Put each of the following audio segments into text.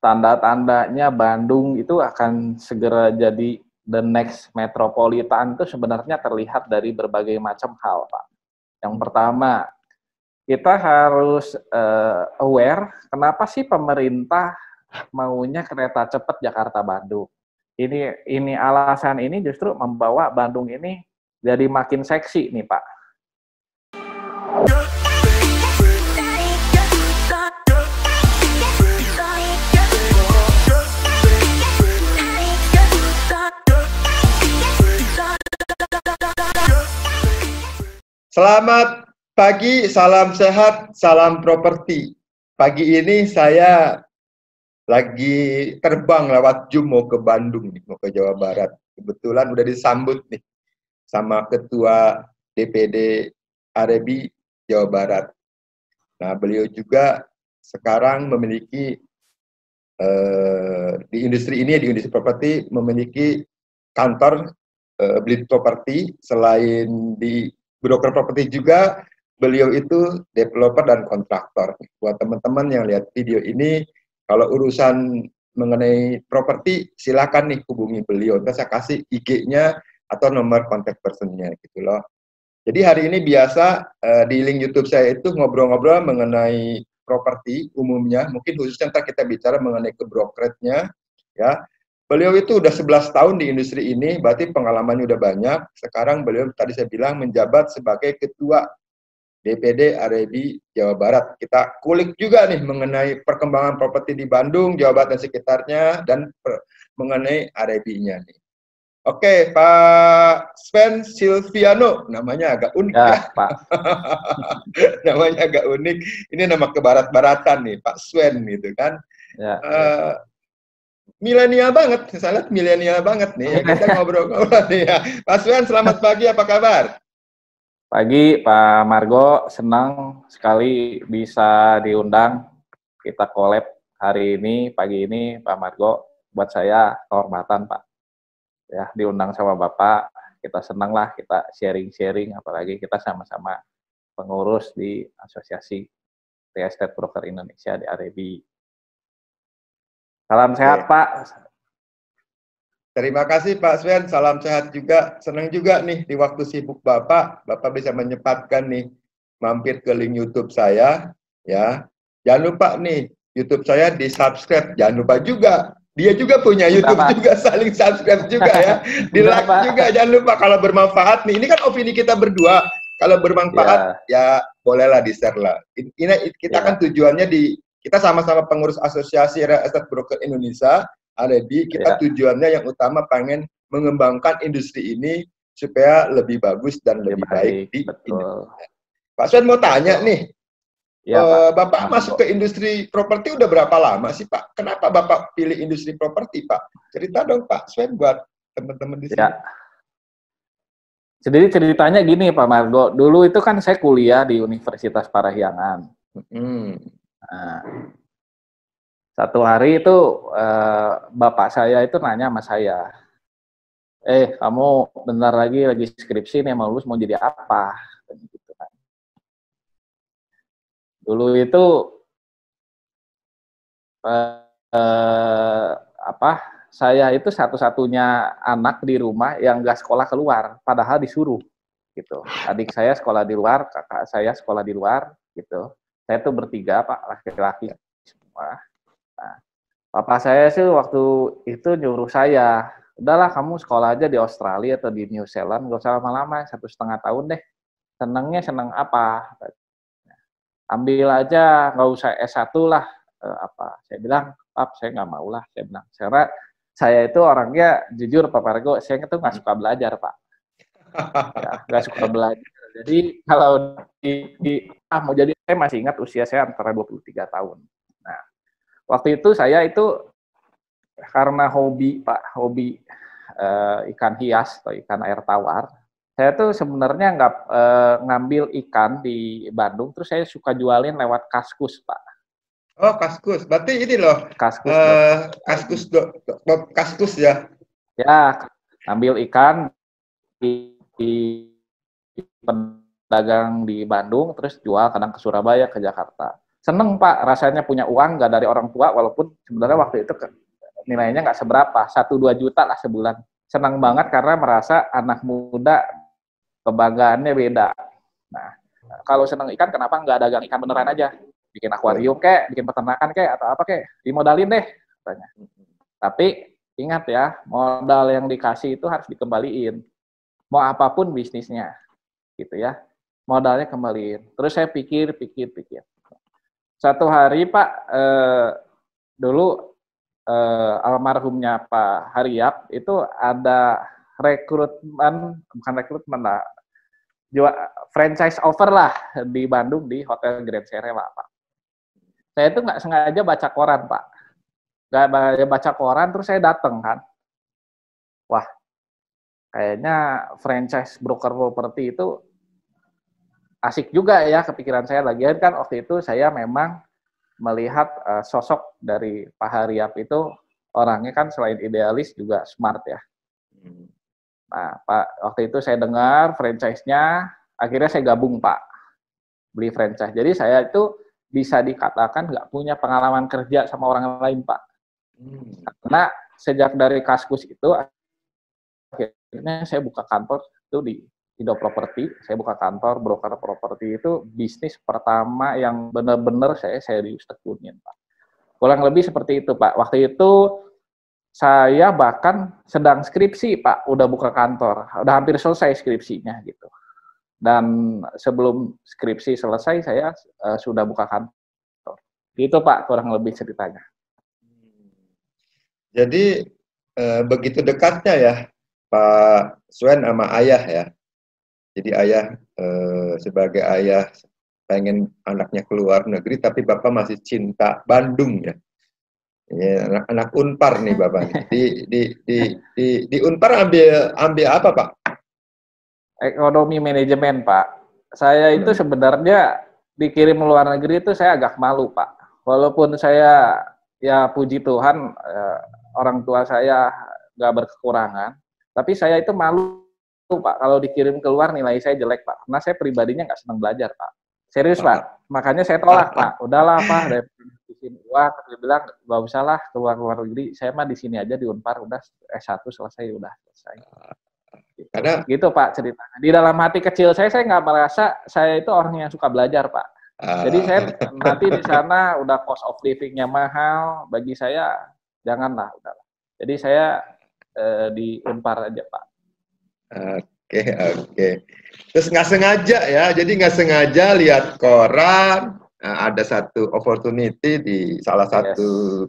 Tanda-tandanya Bandung itu akan segera jadi the next metropolitan itu sebenarnya terlihat dari berbagai macam hal, Pak. Yang pertama, kita harus aware kenapa sih pemerintah maunya kereta cepat Jakarta-Bandung. Ini alasan ini justru membawa Bandung ini jadi makin seksi nih, Pak. Selamat pagi, salam sehat, salam properti. Pagi ini saya lagi terbang lewat Zoom mau ke Bandung, mau ke Jawa Barat. Kebetulan udah disambut nih sama Ketua DPD Arebi Jawa Barat. Nah, beliau juga sekarang memiliki di industri ini, di industri properti, memiliki kantor beli properti. Selain di broker properti juga, beliau itu developer dan kontraktor. Buat teman-teman yang lihat video ini, kalau urusan mengenai properti, silakan nih hubungi beliau. Nanti saya kasih IG-nya atau nomor kontak personnya gitu loh. Jadi hari ini biasa di link YouTube saya itu ngobrol-ngobrol mengenai properti umumnya, mungkin khususnya ntar kita bicara mengenai ke brokerage-nya, ya. Beliau itu udah 11 tahun di industri ini, berarti pengalamannya udah banyak. Sekarang beliau tadi saya bilang menjabat sebagai Ketua DPD Arebi Jawa Barat. Kita kulik juga nih mengenai perkembangan properti di Bandung, Jawa Barat dan sekitarnya, dan mengenai Arebinya nih. Oke, Pak Sven Silviano, namanya agak unik ya, Pak. Namanya agak unik. Ini nama kebarat-baratan nih, Pak Sven gitu kan. Ya. Milenial banget, saya lihat milenial banget nih. Kita ngobrol-ngobrol nih ya. Pak Sven, selamat pagi, apa kabar? Pagi, Pak Margo, senang sekali bisa diundang. Kita collab hari ini, pagi ini, Pak Margo. Buat saya kehormatan, Pak. Ya, diundang sama Bapak, kita senang lah, kita sharing-sharing, apalagi kita sama-sama pengurus di Asosiasi Real Estate Broker Indonesia di Arebi. Salam sehat, Pak. Terima kasih Pak Sven, salam sehat juga. Senang juga nih di waktu sibuk Bapak bisa menyempatkan nih mampir ke link YouTube saya, ya. Jangan lupa nih YouTube saya di-subscribe, jangan lupa juga. Dia juga punya YouTube juga, saling subscribe juga ya. Di-like juga, jangan lupa kalau bermanfaat nih. Ini kan opini kita berdua. Kalau bermanfaat ya bolehlah di-share lah. Ini kita kan tujuannya kita sama-sama pengurus Asosiasi Real Estate Broker Indonesia, Arebi, kita tujuannya yang utama pengen mengembangkan industri ini supaya lebih bagus dan lebih baik di Indonesia. Pak Sven mau tanya nih, ya, Bapak masuk ke industri properti udah berapa lama sih Pak? Kenapa Bapak pilih industri properti Pak? Cerita dong Pak Sven buat teman-teman di sini. Ya. Jadi ceritanya gini Pak Margo, dulu itu kan saya kuliah di Universitas Parahyangan. Nah, satu hari itu bapak saya itu nanya sama saya, kamu bentar lagi skripsi nih, mau lulus mau jadi apa? Gitu kan. Dulu itu saya itu satu-satunya anak di rumah yang nggak sekolah keluar, padahal disuruh gitu. Adik saya sekolah di luar, kakak saya sekolah di luar gitu. Saya tuh bertiga Pak, laki-laki semua. Nah, papa saya sih waktu itu nyuruh saya, udahlah kamu sekolah aja di Australia atau di New Zealand, gak usah lama-lama, 1,5 tahun deh. Senangnya senang apa? Ambil aja, nggak usah S1 lah. Saya bilang, Pap, saya nggak mau lah. Saya bilang, karena saya itu orangnya, jujur Pak Margo, saya itu nggak suka belajar, Pak. Ya, nggak suka belajar. Jadi kalau mau jadi, saya masih ingat usia saya antara 23 tahun. Nah, waktu itu saya itu karena hobi ikan hias atau ikan air tawar, saya tuh sebenarnya nggak ngambil ikan di Bandung, terus saya suka jualin lewat Kaskus, Pak. Oh, Kaskus, berarti ini loh, Kaskus ya? Ya, ngambil ikan di pedagang di Bandung, terus jual kadang ke Surabaya, ke Jakarta. seneng Pak, rasanya punya uang nggak dari orang tua, walaupun sebenarnya waktu itu nilainya nggak seberapa, 1-2 juta lah sebulan. Senang banget karena merasa anak muda kebanggaannya beda. Nah, kalau seneng ikan, kenapa nggak dagang ikan beneran aja? Bikin akuarium kek, bikin peternakan kek, atau apa kek, dimodalin deh, katanya. Tapi ingat ya, modal yang dikasih itu harus dikembaliin. Mau apapun bisnisnya, gitu ya. Modalnya kembaliin. Terus saya pikir. Satu hari Pak, dulu almarhumnya Pak Haryap itu ada rekrutmen, bukan rekrutmen lah, franchise offer lah di Bandung di Hotel Grand Serela Pak. Saya itu nggak sengaja baca koran Pak, nggak baca koran terus saya datang kan, wah kayaknya franchise broker properti itu asik juga ya, kepikiran saya. Lagian kan waktu itu saya memang melihat sosok dari Pak Haryap itu orangnya kan selain idealis juga smart ya. Nah, Pak, waktu itu saya dengar franchise-nya, akhirnya saya gabung Pak, beli franchise. Jadi saya itu bisa dikatakan nggak punya pengalaman kerja sama orang lain Pak. Karena sejak dari Kaskus itu, akhirnya saya buka kantor itu di Indo Property. Saya buka kantor broker properti, itu bisnis pertama yang benar-benar saya serius tekunin Pak. Kurang lebih seperti itu Pak. Waktu itu saya bahkan sedang skripsi Pak, udah buka kantor, udah hampir selesai skripsinya gitu. Dan sebelum skripsi selesai saya sudah buka kantor. Itu Pak kurang lebih ceritanya. Jadi begitu dekatnya ya Pak Suen sama ayah ya. Jadi ayah sebagai ayah pengen anaknya keluar negeri, tapi Bapak masih cinta Bandung ya. Ya, anak Unpar nih Bapak. Di Unpar ambil apa Pak? Ekonomi manajemen Pak. Saya itu sebenarnya dikirim luar negeri itu saya agak malu Pak. Walaupun saya ya puji Tuhan orang tua saya nggak berkekurangan, tapi saya itu malu Pak kalau dikirim keluar nilai saya jelek Pak. Karena saya pribadinya nggak senang belajar Pak. Serius Pak. Makanya saya tolak Pak. Udahlah Pak, dari sini uang, dia bilang nggak usah lah keluar negeri. Saya mah di sini aja di Unpar, udah S1 selesai, udah selesai. Gitu Pak ceritanya. Di dalam hati kecil saya nggak merasa saya itu orang yang suka belajar Pak. Jadi saya nanti di sana udah cost of living-nya mahal, bagi saya janganlah, udahlah. Jadi saya di Unpar aja Pak. Oke. Terus nggak sengaja ya, jadi nggak sengaja lihat koran, ada satu opportunity di salah satu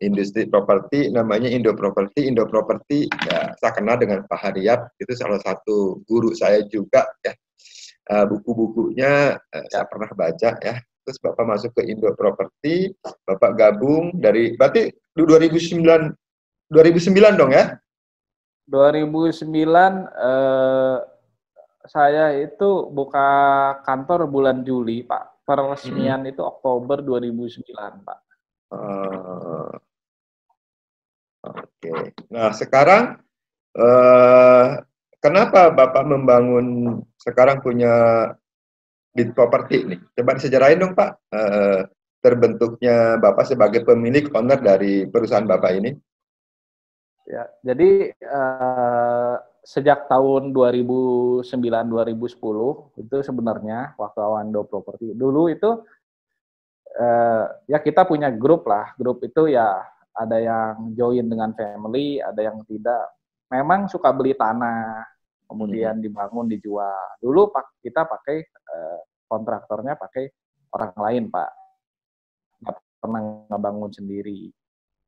industri properti, namanya Indo Property. Indo Property ya saya kenal dengan Pak Haryap, itu salah satu guru saya juga ya. Buku-bukunya saya pernah baca ya. Terus Bapak masuk ke Indo Property, Bapak gabung dari berarti 2009 dong ya? 2009 saya itu buka kantor bulan Juli Pak. Peresmian itu Oktober 2009 Pak. Oke. Nah sekarang kenapa Bapak membangun sekarang punya Lead Property nih? Coba disejarahin dong Pak, terbentuknya Bapak sebagai pemilik owner dari perusahaan Bapak ini. Ya, jadi sejak tahun 2009-2010 itu sebenarnya waktu awal Indo Property dulu itu ya kita punya grup lah. Grup itu ya ada yang join dengan family, ada yang tidak. Memang suka beli tanah, kemudian dibangun, dijual. Dulu kita pakai kontraktornya pakai orang lain Pak, nggak pernah ngebangun sendiri.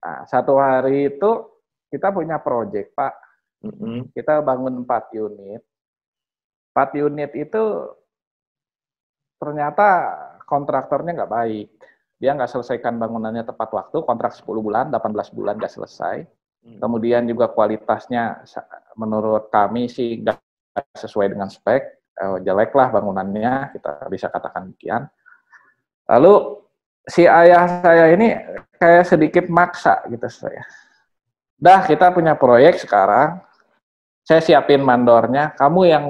Nah, satu hari itu kita punya proyek Pak, kita bangun 4 unit. 4 unit itu ternyata kontraktornya nggak baik. Dia nggak selesaikan bangunannya tepat waktu, kontrak 10 bulan, 18 bulan nggak selesai. Kemudian juga kualitasnya menurut kami sih nggak sesuai dengan spek, jelek lah bangunannya, kita bisa katakan demikian. Lalu si ayah saya ini kayak sedikit maksa gitu saya. Dah kita punya proyek sekarang, saya siapin mandornya, kamu yang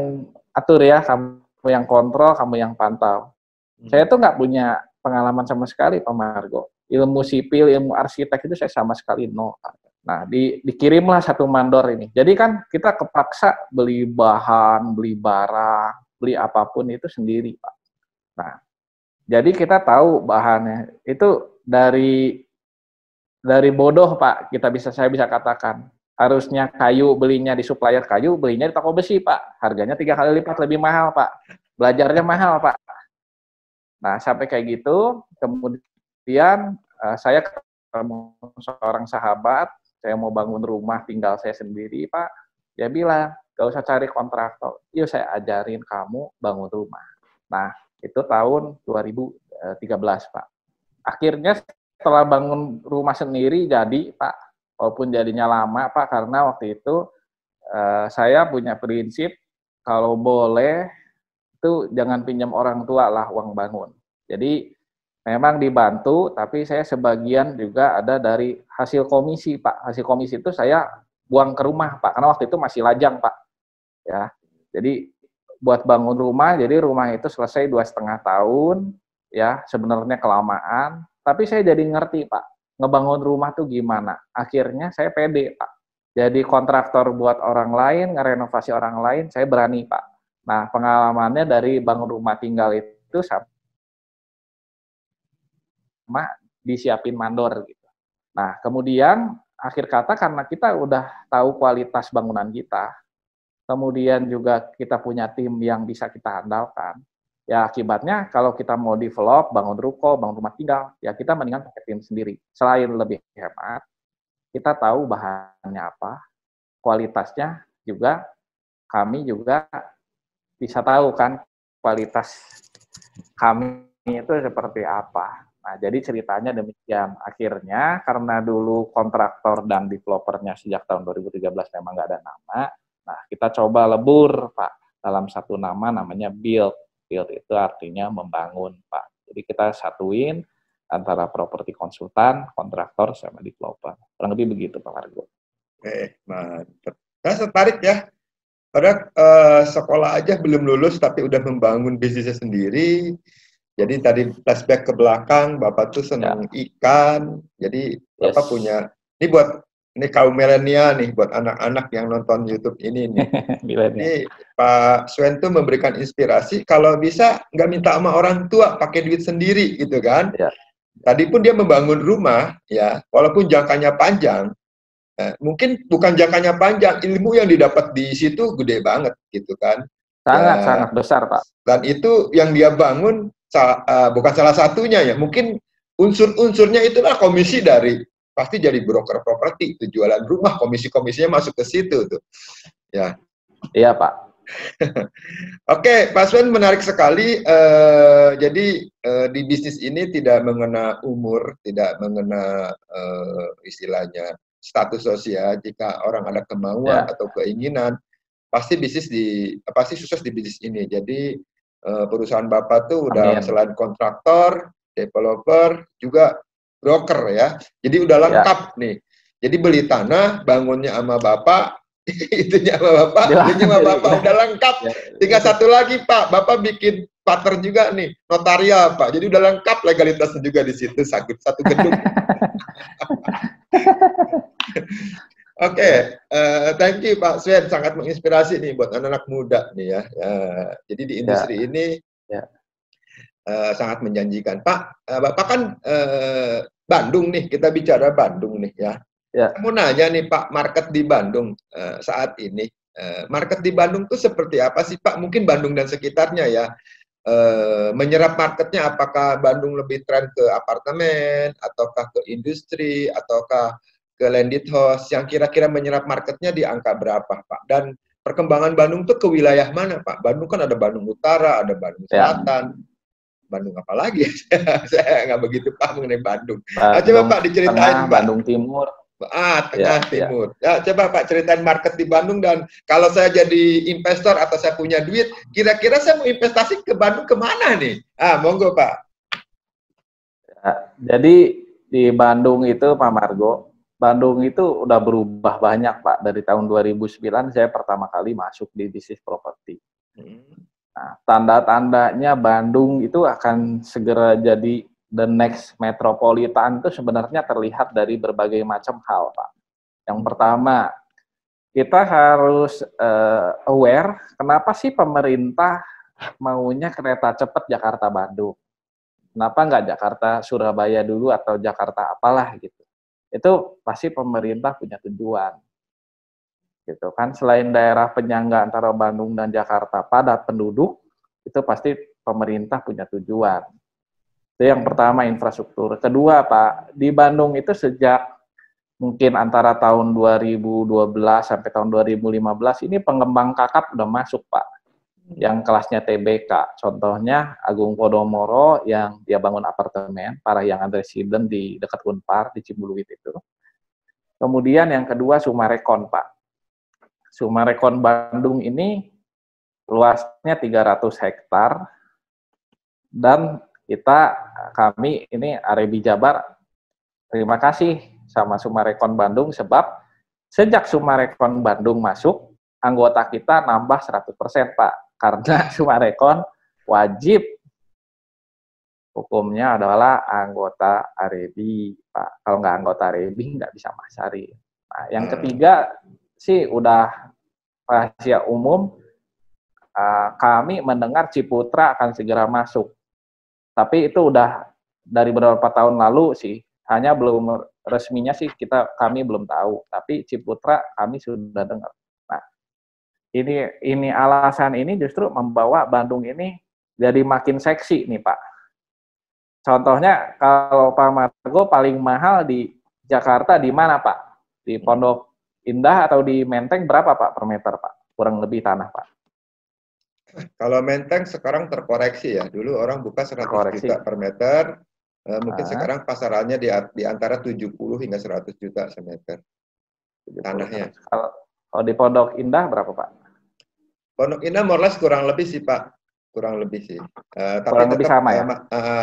atur ya, kamu yang kontrol, kamu yang pantau. Saya tuh nggak punya pengalaman sama sekali Pak Margo. Ilmu sipil, ilmu arsitek itu saya sama sekali no. Nah, dikirimlah satu mandor ini. Jadi kan kita kepaksa beli bahan, beli barang, beli apapun itu sendiri, Pak. Nah, jadi kita tahu bahannya itu dari bodoh, Pak. Saya bisa katakan. Harusnya kayu belinya di supplier kayu, belinya di toko besi, Pak. Harganya 3 kali lipat lebih mahal, Pak. Belajarnya mahal, Pak. Nah, sampai kayak gitu, kemudian saya ketemu seorang sahabat, saya mau bangun rumah tinggal saya sendiri, Pak. Dia bilang, gak usah cari kontraktor, yuk saya ajarin kamu bangun rumah. Nah, itu tahun 2013, Pak. Akhirnya setelah bangun rumah sendiri jadi, Pak, walaupun jadinya lama, Pak, karena waktu itu saya punya prinsip, kalau boleh, itu jangan pinjam orang tua lah uang bangun. Jadi memang dibantu, tapi saya sebagian juga ada dari hasil komisi, Pak. Hasil komisi itu saya buang ke rumah, Pak, karena waktu itu masih lajang, Pak. Ya, jadi buat bangun rumah, jadi rumah itu selesai 2,5 tahun, ya sebenarnya kelamaan. Tapi saya jadi ngerti, Pak, ngebangun rumah tuh gimana. Akhirnya saya pede, Pak. Jadi kontraktor buat orang lain, ngerenovasi orang lain, saya berani, Pak. Nah, pengalamannya dari bangun rumah tinggal itu sama disiapin mandor gitu. Nah, kemudian akhir kata karena kita udah tahu kualitas bangunan kita, kemudian juga kita punya tim yang bisa kita andalkan, ya akibatnya kalau kita mau develop, bangun ruko, bangun rumah tinggal, ya kita mendingan pakai tim sendiri. Selain lebih hemat, kita tahu bahannya apa, kualitasnya juga, kami juga bisa tahu kan kualitas kami itu seperti apa. Nah, jadi ceritanya demikian. Akhirnya karena dulu kontraktor dan developernya sejak tahun 2013 memang nggak ada nama, nah kita coba lebur, Pak, dalam satu nama namanya build. Build itu artinya membangun, Pak. Jadi kita satuin antara properti konsultan, kontraktor, sama developer. Kurang lebih begitu, Pak Margo. Oke, mantap. Saya tertarik ya. Padahal sekolah aja belum lulus tapi udah membangun bisnisnya sendiri. Jadi tadi flashback ke belakang, Bapak tuh senang ikan. Jadi Bapak punya, ini kaum milenial nih, buat anak-anak yang nonton YouTube ini nih. Ini Pak Swen tuh memberikan inspirasi, kalau bisa nggak minta sama orang tua, pakai duit sendiri gitu kan. Ya. Tadi pun dia membangun rumah, ya, walaupun jangkanya panjang. Mungkin bukan jangkanya panjang, ilmu yang didapat di situ gede banget gitu kan. Sangat besar, Pak. Dan itu yang dia bangun bukan salah satunya ya, mungkin unsur-unsurnya itulah komisi dari, pasti jadi broker properti, itu jualan rumah, komisi-komisinya masuk ke situ tuh. Ya. Iya, Pak. Oke, Pak Swen, menarik sekali. Jadi di bisnis ini tidak mengena umur, tidak mengena istilahnya status sosial. Jika orang ada kemauan atau keinginan, pasti sukses di bisnis ini. Jadi perusahaan Bapak tuh udah selain kontraktor, developer, juga broker ya. Jadi udah lengkap nih. Jadi beli tanah, bangunnya sama Bapak, itunya sama Bapak, belinya sama Bapak, udah lengkap. Tinggal satu lagi, Pak, Bapak bikin partner juga nih, notarial, Pak. Jadi udah lengkap legalitasnya juga di situ, satu gedung. Oke, thank you Pak Swen, sangat menginspirasi nih buat anak-anak muda nih ya. Jadi di industri ini sangat menjanjikan. Pak, Bapak kan Bandung nih, kita bicara Bandung nih ya. Saya mau nanya nih Pak, market di Bandung saat ini, market di Bandung tuh seperti apa sih Pak? Mungkin Bandung dan sekitarnya ya. Menyerap marketnya, apakah Bandung lebih tren ke apartemen, ataukah ke industri, ataukah ke landed house, yang kira-kira menyerap marketnya di angka berapa, Pak? Dan perkembangan Bandung tuh ke wilayah mana, Pak? Bandung kan ada Bandung Utara, ada Bandung Selatan, Bandung apa lagi? Saya nggak begitu paham mengenai Bandung. Coba Pak diceritain, Pak. Bandung Timur. Tengah timur. Ya, coba Pak ceritain market di Bandung, dan kalau saya jadi investor atau saya punya duit, kira-kira saya mau investasi ke Bandung kemana nih? Monggo Pak. Ya, jadi di Bandung itu Pak Margo, Bandung itu udah berubah banyak Pak. Dari tahun 2009 saya pertama kali masuk di bisnis properti. Nah, tanda-tandanya Bandung itu akan segera jadi the next metropolitan itu sebenarnya terlihat dari berbagai macam hal, Pak. Yang pertama, kita harus aware kenapa sih pemerintah maunya kereta cepat Jakarta-Bandung. Kenapa nggak Jakarta-Surabaya dulu atau Jakarta apalah gitu. Itu pasti pemerintah punya tujuan. Gitu kan, selain daerah penyangga antara Bandung dan Jakarta padat penduduk, itu pasti pemerintah punya tujuan. Itu yang pertama, infrastruktur. Kedua, Pak, di Bandung itu sejak mungkin antara tahun 2012 sampai tahun 2015 ini pengembang kakap udah masuk, Pak. Yang kelasnya TBK. Contohnya Agung Podomoro yang dia bangun apartemen, Parahyangan Residen di dekat Unpar di Cimbuluit itu. Kemudian yang kedua Sumarekon, Pak. Sumarekon Bandung ini luasnya 300 hektar dan kami ini Arebi Jabar terima kasih sama Sumarekon Bandung sebab sejak Sumarekon Bandung masuk anggota kita nambah 100%, Pak, karena Sumarekon wajib hukumnya adalah anggota Arebi, Pak. Kalau nggak anggota Arebi nggak bisa masari. Nah, yang ketiga sih udah rahasia umum, kami mendengar Ciputra akan segera masuk. Tapi itu udah dari beberapa tahun lalu sih, hanya belum resminya sih kami belum tahu. Tapi Ciputra kami sudah dengar. Nah, ini alasan ini justru membawa Bandung ini jadi makin seksi nih, Pak. Contohnya kalau Pak Margo paling mahal di Jakarta di mana, Pak? Di Pondok Indah atau di Menteng berapa, Pak, per meter, Pak? Kurang lebih tanah, Pak. Kalau Menteng sekarang terkoreksi ya. Dulu orang buka 100 juta per meter. Mungkin sekarang pasarannya di antara 70 hingga 100 juta semeter. Tanahnya. Kalau di Pondok Indah berapa, Pak? Pondok Indah more or less kurang lebih sih, Pak. Kurang lebih sih. Kurang lebih sama ya?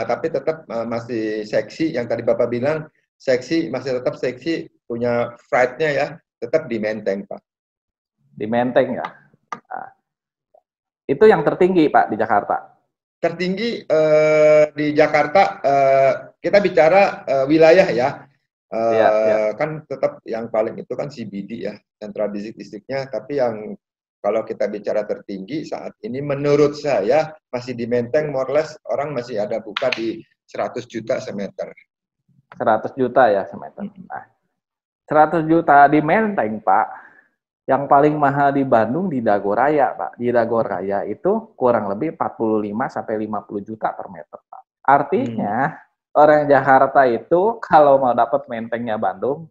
Tapi tetap masih seksi. Yang tadi Bapak bilang, seksi, masih tetap seksi. Punya pride-nya ya. Tetap di Menteng, Pak. Di Menteng ya. Nah, itu yang tertinggi, Pak, di Jakarta. Tertinggi di Jakarta, kita bicara wilayah ya. Kan tetap yang paling itu kan CBD ya, sentra distrik-distriknya. Tapi yang kalau kita bicara tertinggi saat ini menurut saya masih di Menteng, more or less orang masih ada buka di 100 juta semeter. 100 juta ya semeter. Nah, 100 juta di Menteng, Pak. Yang paling mahal di Bandung di Dago Raya, Pak. Di Dago Raya itu kurang lebih 45 sampai 50 juta per meter, Pak. Artinya orang Jakarta itu kalau mau dapat Mentengnya Bandung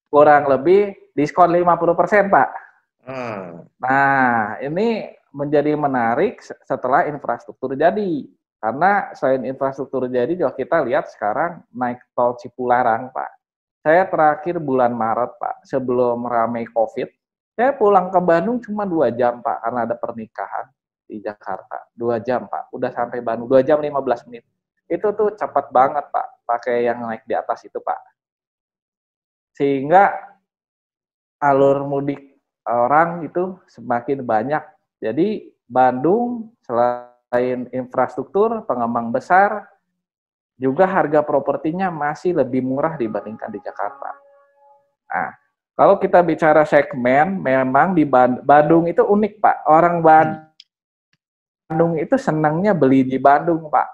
kurang lebih diskon 50%, Pak. Nah, ini menjadi menarik setelah infrastruktur jadi. Karena selain infrastruktur jadi juga kita lihat sekarang naik tol Cipularang, Pak. Saya terakhir bulan Maret, Pak, sebelum ramai COVID, saya pulang ke Bandung cuma 2 jam, Pak, karena ada pernikahan di Jakarta. 2 jam, Pak, udah sampai Bandung, 2 jam 15 menit. Itu tuh cepat banget, Pak, pakai yang naik di atas itu, Pak. Sehingga alur mudik orang itu semakin banyak. Jadi Bandung selain infrastruktur, pengembang besar, juga harga propertinya masih lebih murah dibandingkan di Jakarta. Nah, kalau kita bicara segmen, memang di Bandung itu unik, Pak. Orang Bandung itu senangnya beli di Bandung, Pak.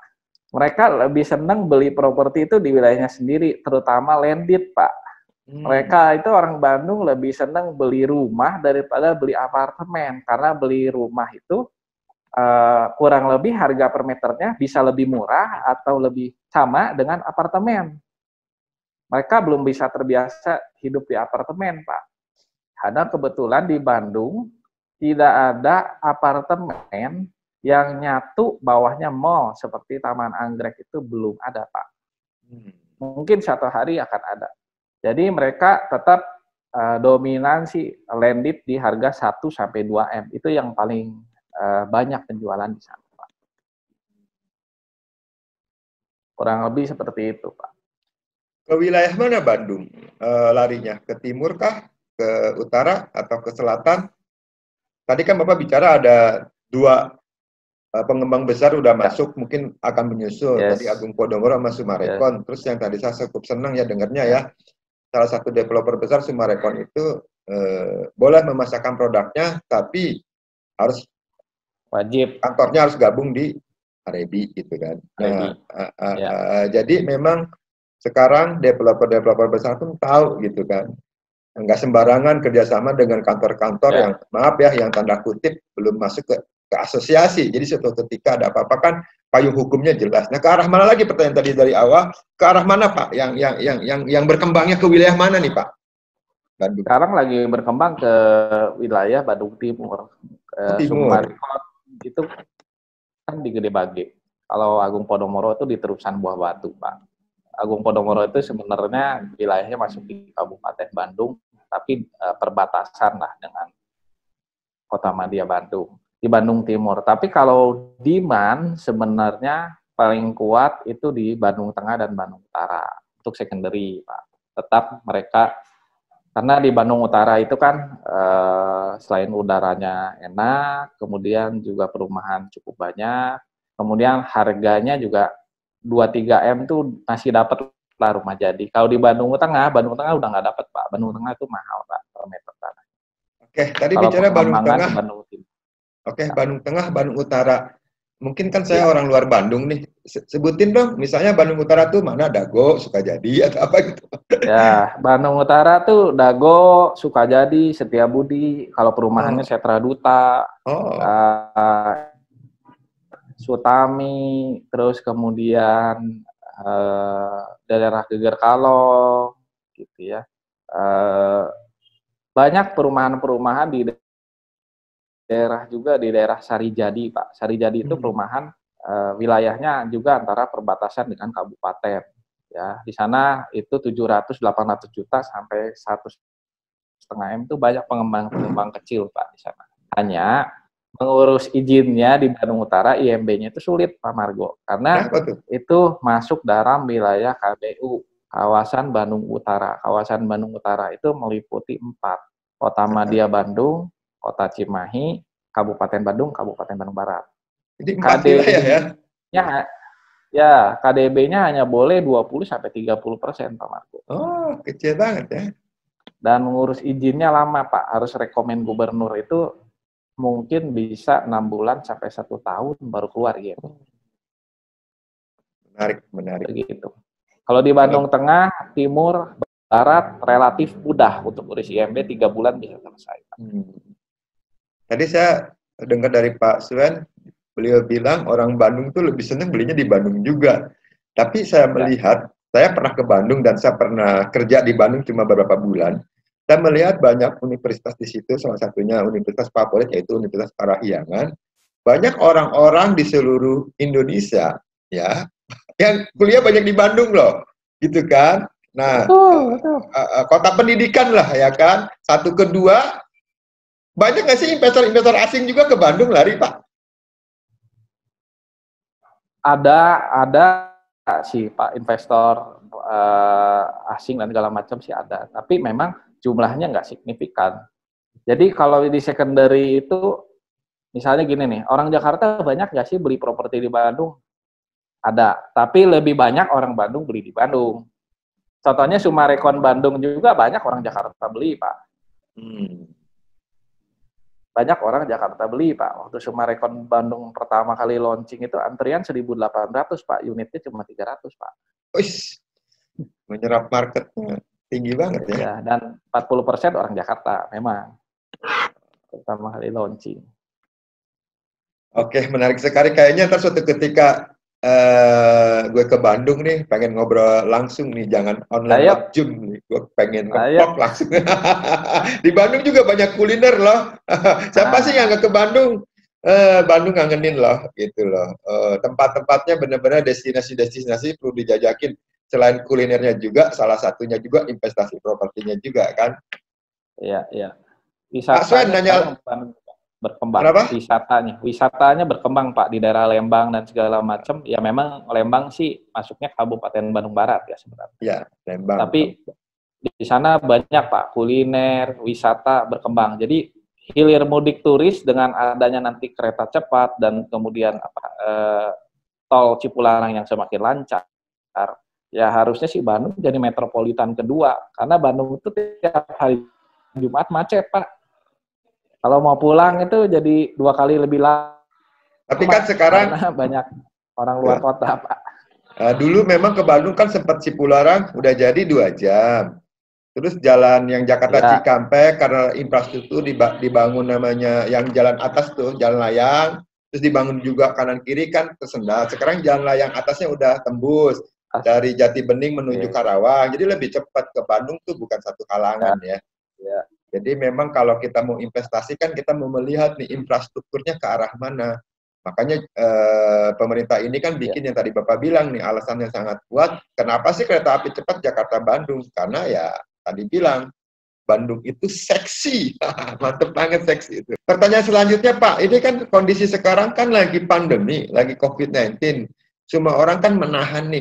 Mereka lebih senang beli properti itu di wilayahnya sendiri, terutama landed, Pak. Mereka itu orang Bandung lebih senang beli rumah daripada beli apartemen, karena beli rumah itu kurang lebih harga per meternya bisa lebih murah atau lebih sama dengan apartemen. Mereka belum bisa terbiasa hidup di apartemen, Pak. Karena kebetulan di Bandung tidak ada apartemen yang nyatu bawahnya mall seperti Taman Anggrek itu belum ada, Pak. Mungkin suatu hari akan ada. Jadi mereka tetap dominasi landed di harga 1-2 M. Itu yang paling banyak penjualan di sana, Pak. Kurang lebih seperti itu, Pak. Ke wilayah mana Bandung larinya? Ke timur kah? Ke utara atau ke selatan? Tadi kan Bapak bicara ada dua pengembang besar udah masuk, mungkin akan menyusul. Yes. Tadi Agung Podomoro sama Sumarekon. Terus yang tadi saya cukup senang ya dengarnya ya, salah satu developer besar Sumarekon itu boleh memasarkan produknya, tapi harus Wajib. kantornya harus gabung di Arebi gitu kan. Nah, jadi memang sekarang developer-developer besar pun tahu gitu kan. Nggak sembarangan kerjasama dengan kantor-kantor yang maaf ya, yang tanda kutip belum masuk ke asosiasi. Jadi suatu ketika ada apa-apa kan payung hukumnya jelas. Nah, ke arah mana lagi pertanyaan tadi dari awal? Ke arah mana Pak? Yang berkembangnya ke wilayah mana nih Pak? Bandung. Sekarang lagi berkembang ke wilayah Bandung Timur. Sumarekon itu kan di Gede Bage. Kalau Agung Podomoro itu di Terusan Buah Batu, Pak. Agung Podomoro itu sebenarnya wilayahnya masuk di Kabupaten Bandung, tapi perbatasan lah dengan Kota Madya Bandung, di Bandung Timur. Tapi kalau demand sebenarnya paling kuat itu di Bandung Tengah dan Bandung Utara untuk secondary, Pak. Tetap mereka, karena di Bandung Utara itu kan selain udaranya enak, kemudian juga perumahan cukup banyak, kemudian harganya juga 2-3 M tuh masih dapat lah rumah jadi. Kalau di Bandung Tengah udah nggak dapat Pak. Bandung Tengah itu mahal Pak per meter tanah. Oke, tadi kalau bicara Bandung Tengah. Oke, Bandung Tengah, Bandung Utara. Mungkin kan saya orang luar Bandung nih. Sebutin dong, misalnya Bandung Utara tuh mana? Dago, Sukajadi atau apa gitu? Ya, Bandung Utara tuh Dago, Sukajadi, Setiabudi. Kalau perumahannya Setra Duta. Sutami, terus kemudian daerah Geger Kalong, gitu ya. Banyak perumahan-perumahan di daerah juga, di daerah Sarijadi, Pak. Sarijadi itu perumahan wilayahnya juga antara perbatasan dengan kabupaten. Ya, di sana itu 700-800 juta sampai 1,5 M itu banyak pengembang-pengembang kecil, Pak, di sana. Hanya mengurus izinnya di Bandung Utara, IMB-nya itu sulit, Pak Margo. Karena itu masuk dalam wilayah KBU, kawasan Bandung Utara. Kawasan Bandung Utara itu meliputi 4. Kota Madya Bandung, Kota Cimahi, Kabupaten Bandung, Kabupaten Bandung Barat. Jadi 4 wilayah ya? Ya, KDB-nya hanya boleh 20-30%, Pak Margo. Oh, kecil banget ya. Dan mengurus izinnya lama, Pak. Harus rekomen gubernur itu mungkin bisa 6 bulan sampai 1 tahun baru keluar ya. Menarik. Begitu. Kalau di Bandung Tengah, Timur, Barat relatif mudah untuk urus IMB 3 bulan bisa selesai. Tadi saya dengar dari Pak Sven, beliau bilang orang Bandung tuh lebih senang belinya di Bandung juga. Tapi saya melihat, saya pernah ke Bandung dan saya pernah kerja di Bandung cuma beberapa bulan. Saya melihat banyak universitas di situ, salah satunya Universitas favorit yaitu Universitas Parahyangan. Banyak orang-orang di seluruh Indonesia, ya, yang kuliah banyak di Bandung loh, gitu kan? Nah, kota pendidikan lah, ya kan? 1 kedua, banyak nggak sih investor-investor asing juga ke Bandung lari, Pak? Ada sih Pak, investor asing dan segala macam sih ada. Tapi memang jumlahnya nggak signifikan. Jadi kalau di secondary itu, misalnya gini nih, orang Jakarta banyak nggak sih beli properti di Bandung? Ada, tapi lebih banyak orang Bandung beli di Bandung. Contohnya Sumarekon Bandung juga banyak orang Jakarta beli, Pak. Banyak orang Jakarta beli, Pak. Waktu Sumarekon Bandung pertama kali launching itu antrian 1.800, Pak. Unitnya cuma 300, Pak. Wih, menyerap marketnya tinggi banget ya. Ya, dan 40% orang Jakarta memang pertama kali launching. Oke, menarik sekali. Kayaknya ntar suatu ketika gue ke Bandung nih, pengen ngobrol langsung nih, jangan online Zoom nih. Gue pengen nge-vlog langsung. Di Bandung juga banyak kuliner loh. Siapa sih yang nggak ke Bandung? Bandung ngangenin loh, gitu loh. Tempat-tempatnya benar-benar destinasi-destinasi perlu dijajakin. Selain kulinernya juga, salah satunya juga investasi propertinya juga kan. Iya, iya. Wisatanya nanya berkembang. Kenapa? Wisatanya berkembang, Pak, di daerah Lembang dan segala macam. Ya memang Lembang sih masuknya Kabupaten Bandung Barat ya sebenarnya. Iya, Lembang. Tapi di sana banyak, Pak, kuliner, wisata berkembang. Jadi hilir mudik turis dengan adanya nanti kereta cepat dan kemudian tol Cipularang yang semakin lancar, ya harusnya sih Bandung jadi metropolitan kedua, karena Bandung itu tiap hari Jumat macet, Pak. Kalau mau pulang itu jadi 2 kali lebih lama. Tapi kan sekarang karena banyak orang luar kota, Pak. Dulu memang ke Bandung kan sempat Cipularang udah jadi 2 jam. Terus jalan yang Jakarta Cikampek karena infrastruktur dibangun namanya yang jalan atas tuh, jalan layang, terus dibangun juga kanan kiri kan tersendat. Sekarang jalan layang atasnya udah tembus dari Jati Bening menuju Karawang. Jadi lebih cepat ke Bandung tuh bukan satu halangan ya. Jadi memang kalau kita mau investasi kan kita mau melihat nih infrastrukturnya ke arah mana. Makanya pemerintah ini kan bikin yang tadi Bapak bilang nih alasannya sangat kuat. Kenapa sih kereta api cepat Jakarta-Bandung? Karena ya tadi bilang Bandung itu seksi, mantep banget seksi itu. Pertanyaan selanjutnya Pak, ini kan kondisi sekarang kan lagi pandemi, lagi COVID-19. Semua orang kan menahan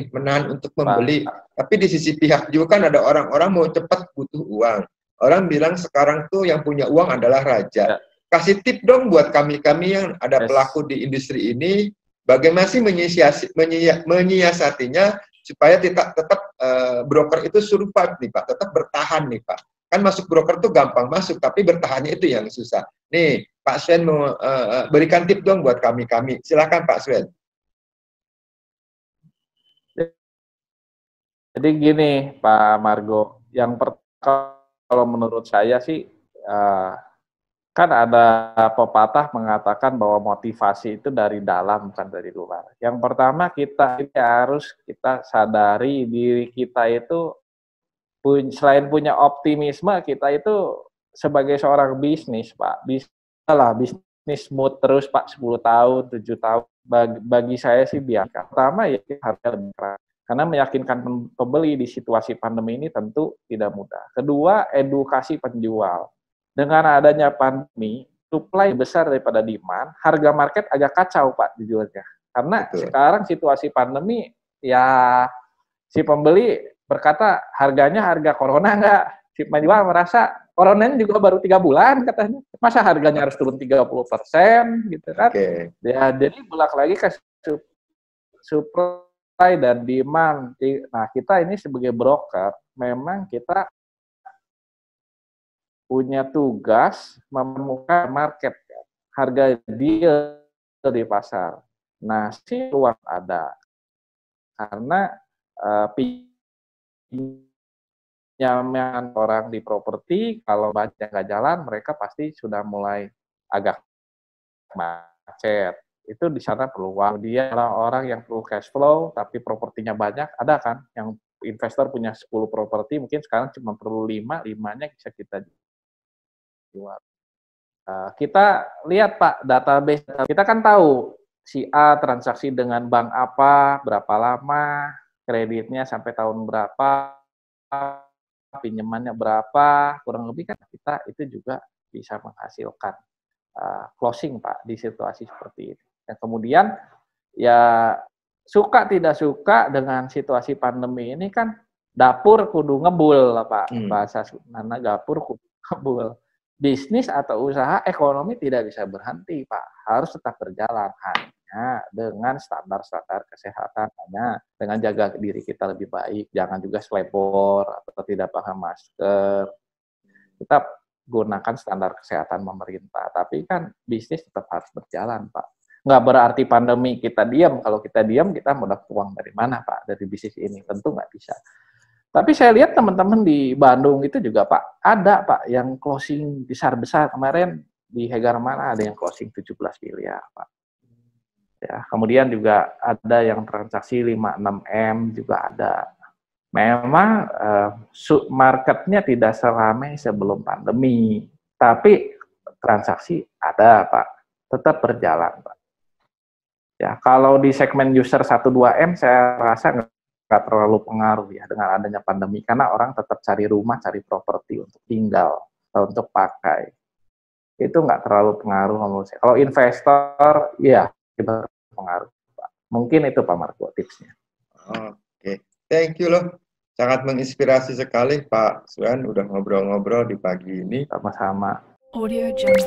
untuk membeli. Tapi di sisi pihak juga kan ada orang-orang mau cepat butuh uang. Orang bilang sekarang tuh yang punya uang adalah raja. Kasih tip dong buat kami-kami yang ada pelaku di industri ini, bagaimana sih menyiasatinya supaya tetap broker itu survive nih Pak, tetap bertahan nih Pak. Kan masuk broker tuh gampang masuk, tapi bertahannya itu yang susah. Nih, Pak Swen mau berikan tip dong buat kami-kami. Silakan Pak Swen. Jadi gini Pak Margo, yang pertama kalau menurut saya sih, kan ada pepatah mengatakan bahwa motivasi itu dari dalam bukan dari luar. Yang pertama kita harus sadari diri kita itu selain punya optimisme, kita itu sebagai seorang bisnis, Pak, bisnis mood terus Pak 10 tahun, 7 tahun. Bagi saya sih biasa. Pertama ya harga lebih keras. Karena meyakinkan pembeli di situasi pandemi ini tentu tidak mudah. Kedua, edukasi penjual. Dengan adanya pandemi, supply besar daripada demand, harga market agak kacau Pak dijualnya. Karena sekarang situasi pandemi, ya si pembeli berkata harganya harga corona enggak. Si penjual merasa coronanya juga baru 3 bulan katanya. Masa harganya harus turun 30% gitu kan. Ya, jadi bolak lagi ke supply dan demand. Nah, kita ini sebagai broker, memang kita punya tugas menemukan market, harga deal di pasar. Nah, si ruang ada. Karena pinjaman orang di properti, kalau banyak nggak jalan, mereka pasti sudah mulai agak macet. Itu di sana peluang. Dia orang yang perlu cash flow, tapi propertinya banyak, ada kan? Yang investor punya 10 properti, mungkin sekarang cuma perlu 5, 5-nya bisa kita jual. Kita lihat Pak, database. Kita kan tahu si A transaksi dengan bank apa, berapa lama, kreditnya sampai tahun berapa, pinjamannya berapa, kurang lebih kan kita itu juga bisa menghasilkan closing Pak di situasi seperti ini. Dan kemudian ya suka tidak suka dengan situasi pandemi ini kan dapur kudu ngebul Pak, bahasa mana dapur kudu ngebul. Bisnis atau usaha ekonomi tidak bisa berhenti Pak, harus tetap berjalan hanya dengan standar-standar kesehatan, hanya dengan jaga diri kita lebih baik, jangan juga selebor atau tidak pakai masker. Kita gunakan standar kesehatan pemerintah, tapi kan bisnis tetap harus berjalan Pak. Nggak berarti pandemi kita diam, kalau kita diam kita mau dapat uang dari mana Pak dari bisnis ini, tentu nggak bisa. Tapi saya lihat teman-teman di Bandung itu juga Pak, ada Pak yang closing besar-besar. Kemarin di Hegarmana ada yang closing 17 miliar Pak. Ya, kemudian juga ada yang transaksi 5-6 M juga ada. Memang marketnya tidak seramai sebelum pandemi, tapi transaksi ada Pak, tetap berjalan Pak. Ya, kalau di segmen user 1-2 M saya rasa nggak terlalu pengaruh ya dengan adanya pandemi, karena orang tetap cari rumah, cari properti untuk tinggal atau untuk pakai. Itu nggak terlalu pengaruh menurut saya. Kalau investor, ya berpengaruh Pak. Mungkin itu Pak Marco tipsnya. Oke, thank you loh. Sangat menginspirasi sekali Pak Swen udah ngobrol-ngobrol di pagi ini. Sama-sama. Audio Jungle.